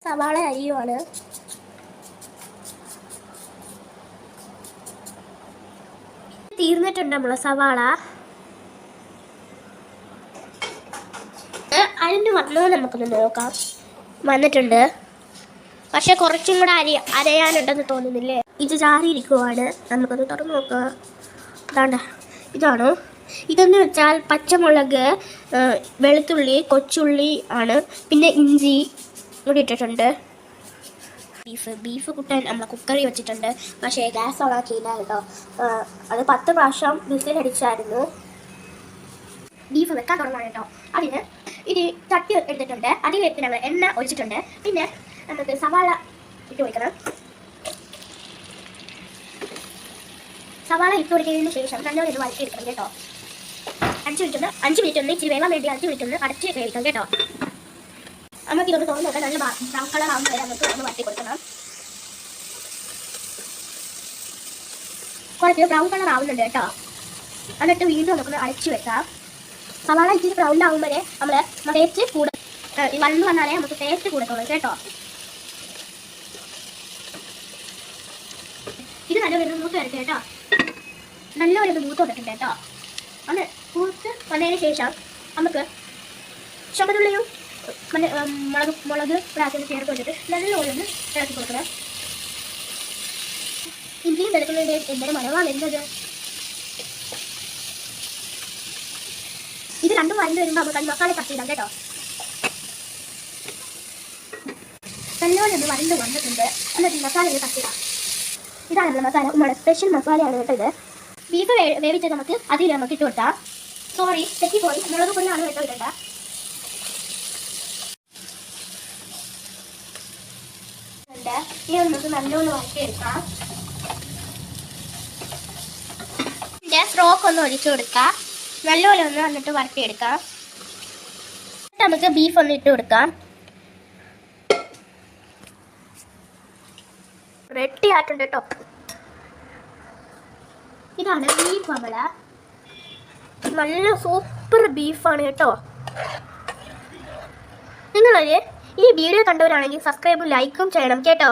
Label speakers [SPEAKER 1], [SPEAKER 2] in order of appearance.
[SPEAKER 1] സവാള അരിയുമാണ്. തീർന്നിട്ടുണ്ട് നമ്മളെ സവാള. അരിഞ്ഞു വന്നത് നമുക്കൊന്ന് നോക്കാം. വന്നിട്ടുണ്ട്, പക്ഷെ കുറച്ചും കൂടെ അരയാനുണ്ടെന്ന് തോന്നുന്നില്ലേ? ഇത് ചാറിയിരിക്കുവാണ്. നമുക്കൊന്ന് തുറന്നു നോക്കാം. ഇതാണ്ട, ഇതാണ്. ഇതെന്ന് വെച്ചാൽ പച്ചമുളക്, വെളുത്തുള്ളി, കൊച്ചുള്ളി ആണ്. പിന്നെ ഇഞ്ചി കൂടി ഇട്ടിട്ടുണ്ട്. ബീഫ് കുട്ടൻ നമ്മൾ കുക്കറിൽ വെച്ചിട്ടുണ്ട്. പക്ഷേ ഗ്യാസ് ഓണാക്കിയില്ല കേട്ടോ. അത് 10 പ്രാവശ്യം വിസിലടിച്ചായിരുന്നു. ബീഫ് വെക്കാൻ തുടങ്ങാണ് കേട്ടോ. അതിന് ഇത് ചട്ടി എടുത്തിട്ടുണ്ട്. അതിലേക്ക് നമ്മൾ എണ്ണ ഒഴിച്ചിട്ടുണ്ട്. പിന്നെ നമുക്ക് സവാള ഇട്ട് കൊടുക്കണം. സവാള ഇട്ട് കൊടുക്കുന്നതിന് ശേഷം നല്ലോണം ഇത് വഴറ്റിയെടുക്കണം കേട്ടോ. 5 മിനിറ്റ് ഒന്ന് ഇച്ചിരി വേഗം വേണ്ടി 5 മിനിറ്റ് ഒന്ന് അടച്ച് വേവിക്കാം കേട്ടോ. നമുക്ക് ഇതൊന്ന് തുറന്ന് നോക്കാം. നല്ല ബ്രൗൺ കളർ ആവുന്ന വരെ നമുക്ക് ഒന്ന് വഴറ്റി കൊടുക്കണം. കുറച്ച് ബ്രൗൺ കളർ ആവുന്നുണ്ട് കേട്ടോ. എന്നിട്ട് വീണ്ടും നമുക്കൊന്ന് അടച്ചു വെക്കാം. സവാള ഇച്ചിരി ബ്രൗൺ ആകുമ്പോഴേ നമ്മൾ ടേസ്റ്റ് കൂടുതൽ വന്നു വന്നാലേ നമുക്ക് ടേസ്റ്റ് കൂടത്തുള്ളൂ കേട്ടോ. ഇത് നല്ലൊരു മൂത്ത് വരട്ടെ കേട്ടോ. നല്ലൊരു മൂത്ത് വന്നിട്ടുണ്ട് കേട്ടോ. അത് മൂത്ത് വന്നതിന് ശേഷം നമുക്ക് ചുമന്നുള്ളിയും മുളക് പ്രാവശ്യം ചേർത്ത് വെച്ചിട്ട് നല്ലോണം ഇറക്കി കൊടുക്കണം. ഇഞ്ചിയും വെളുത്തുള്ളിയുടെ എന്തൊരു മണമാണ് വരുന്നത്. ഇത് രണ്ടും വരണ്ട് വരുമ്പോൾ നമുക്ക് അത് മസാല കട്ട് ചെയ്താൽ കേട്ടോ. നല്ലോണം ഒന്ന് വരണ്ട് വന്നിട്ടുണ്ട്. എന്നിട്ട് മസാല കട്ട് ചെയ്താൽ ഇതാണ് നമ്മുടെ മസാല. നമ്മുടെ സ്പെഷ്യൽ മസാലയാണ് കേട്ടോ ഇത്. ബീഫ് വേവിച്ചത് നമുക്ക് അതിൽ നമുക്ക് ഇട്ട് കൊടുക്കാം. സോറി, തെറ്റിപ്പോയി. മുളക് പൊടിയാണ് കേട്ടോ ഇടേണ്ട. ഇനി നമുക്ക് നല്ലോണം വഴറ്റിയെടുക്കാം. ഇതിൻ്റെ സ്ട്രോക്ക് ഒന്ന് ഒഴിച്ചു കൊടുക്കാം. നല്ലോണം ഒന്ന് വന്നിട്ട് വഴറ്റിയെടുക്കാം. നമുക്ക് ബീഫ് ഒന്ന് ഇട്ട് കൊടുക്കാം. റെഡി ആയിട്ടുണ്ട് കേട്ടോ. ഇതാണ് ബീഫ്. നമ്മള നല്ല സൂപ്പർ ബീഫാണ് കേട്ടോ. നിങ്ങളൊരു ഈ വീഡിയോ കണ്ടവരാണെങ്കിൽ സബ്സ്ക്രൈബും ലൈക്കും ചെയ്യണം കേട്ടോ.